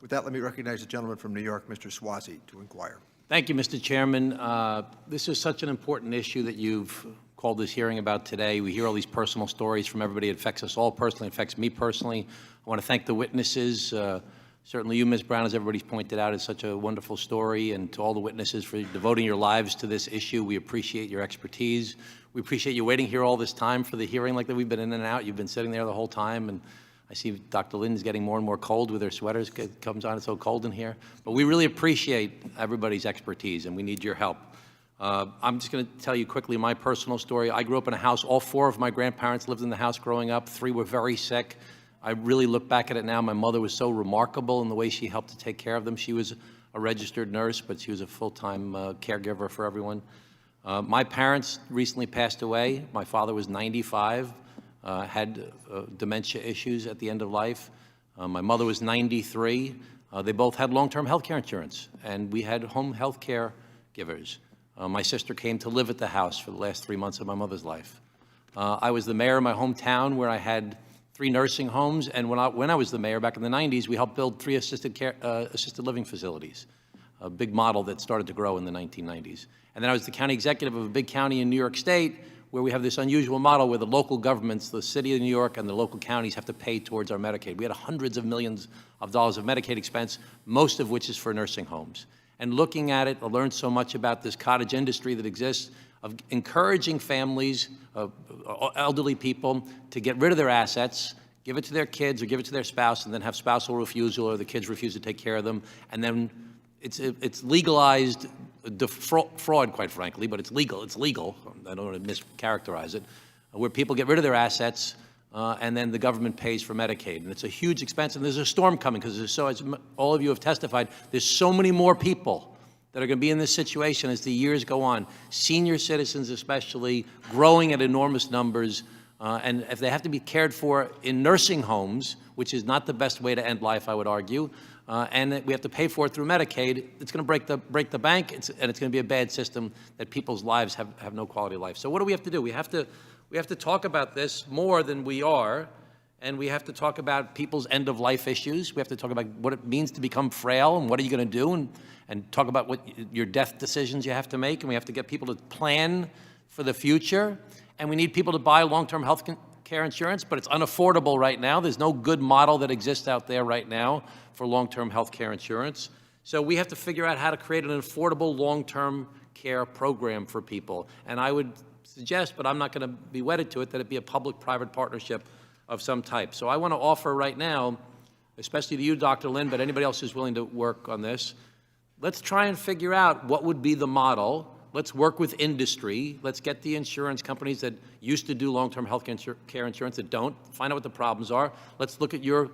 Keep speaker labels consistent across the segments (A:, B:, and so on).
A: With that, let me recognize the gentleman from New York, Mr. Suozzi, to inquire.
B: Thank you, Mr. Chairman. This is such an important issue that you've called this hearing about today. We hear all these personal stories from everybody. It affects us all personally. It affects me personally. I want to thank the witnesses. Certainly you, Ms. Brown, as everybody's pointed out, is such a wonderful story, and to all the witnesses for devoting your lives to this issue. We appreciate your expertise. We appreciate you waiting here all this time for the hearing like that. We've been in and out. You've been sitting there the whole time, and I see Dr. Lynn's getting more and more cold with her sweaters. It comes on, it's so cold in here. But we really appreciate everybody's expertise, and we need your help. I'm just going to tell you quickly my personal story. I grew up in a house. All four of my grandparents lived in the house growing up. Three were very sick. I really look back at it now. My mother was so remarkable in the way she helped to take care of them. She was a registered nurse, but she was a full-time caregiver for everyone. My parents recently passed away. My father was 95, had dementia issues at the end of life. My mother was 93. They both had long-term health care insurance, and we had home health care givers. My sister came to live at the house for the last 3 months of my mother's life. I was the mayor of my hometown, where I had 3 nursing homes, and when I was the mayor back in the 90s, we helped build 3 assisted living facilities, a big model that started to grow in the 1990s. And then I was the county executive of a big county in New York State, where we have this unusual model where the local governments, the city of New York and the local counties, have to pay towards our Medicaid. We had hundreds of millions of dollars of Medicaid expense, most of which is for nursing homes. And looking at it, I learned so much about this cottage industry that exists, of encouraging families, elderly people, to get rid of their assets, give it to their kids or give it to their spouse, and then have spousal refusal, or the kids refuse to take care of them. And then it's legalized fraud, quite frankly, but it's legal. It's legal. I don't want to mischaracterize it, where people get rid of their assets, and then the government pays for Medicaid. And it's a huge expense, and there's a storm coming, because as all of you have testified, there's so many more people that are going to be in this situation as the years go on. Senior citizens especially, growing at enormous numbers, and if they have to be cared for in nursing homes, which is not the best way to end life, I would argue, and we have to pay for it through Medicaid, it's going to break the bank, and it's going to be a bad system that people's lives have no quality of life. So what do we have to do? We have to talk about this more than we are, and we have to talk about people's end-of-life issues. We have to talk about what it means to become frail, and what are you going to do, and talk about what your death decisions you have to make, and we have to get people to plan for the future, and we need people to buy long-term health care insurance, but it's unaffordable right now. There's no good model that exists out there right now for long-term health care insurance. So we have to figure out how to create an affordable long-term care program for people. And I would suggest, but I'm not going to be wedded to it, that it be a public-private partnership of some type. So I want to offer right now, especially to you, Dr. Lynn, but anybody else who's willing to work on this, let's try and figure out what would be the model. Let's work with industry. Let's get the insurance companies that used to do long-term health care insurance that don't, find out what the problems are. Let's look at your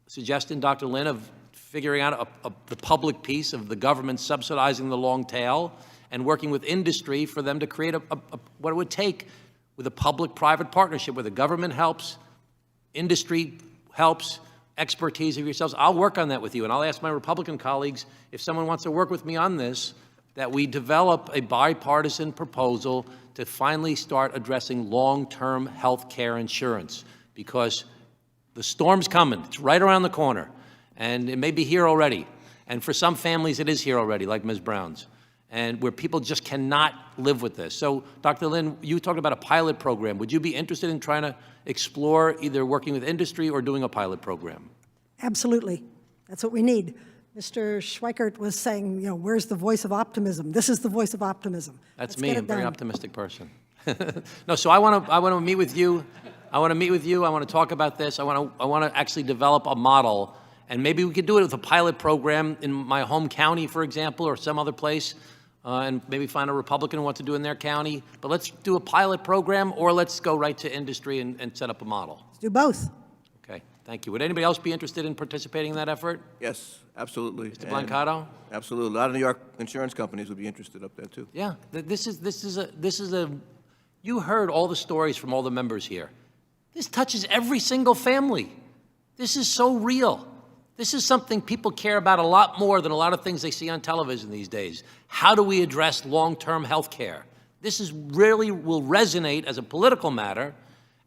B: suggestion, Dr. Lynn, of figuring out the public piece of the government subsidizing the long tail and working with industry for them to create what it would take with a public-private partnership where the government helps, industry helps, expertise of yourselves. I'll work on that with you, and I'll ask my Republican colleagues if someone wants to work with me on this, that we develop a bipartisan proposal to finally start addressing long-term health care insurance, because the storm's coming. It's right around the corner, and it may be here already. And for some families, it is here already, like Ms. Brown's, and where people just cannot live with this. So, Dr. Lynn, you talked about a pilot program. Would you be interested in trying to explore either working with industry or doing a pilot program?
C: Absolutely. That's what we need. Mr. Schweikert was saying, you know, where's the voice of optimism? This is the voice of optimism.
B: That's me. I'm a very optimistic person. No, so I want to meet with you. I want to meet with you. I want to talk about this. I want to actually develop a model, and maybe we could do it with a pilot program in my home county, for example, or some other place, and maybe find a Republican who wants to do it in their county. But let's do a pilot program, or let's go right to industry and set up a model.
C: Let's do both.
B: Okay, thank you. Would anybody else be interested in participating in that effort?
D: Yes, absolutely.
B: Mr. Blancato?
D: Absolutely. A lot of New York insurance companies would be interested up there too.
B: Yeah, this is a. You heard all the stories from all the members here. This touches every single family. This is so real. This is something people care about a lot more than a lot of things they see on television these days. How do we address long-term health care? This is really will resonate as a political matter,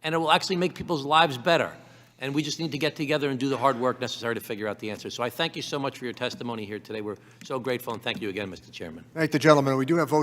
B: and it will actually make people's lives better. And we just need to get together and do the hard work necessary to figure out the answer. So I thank you so much for your testimony here today. We're so grateful, and thank you again, Mr. Chairman.
A: Thank the gentleman. We do have votes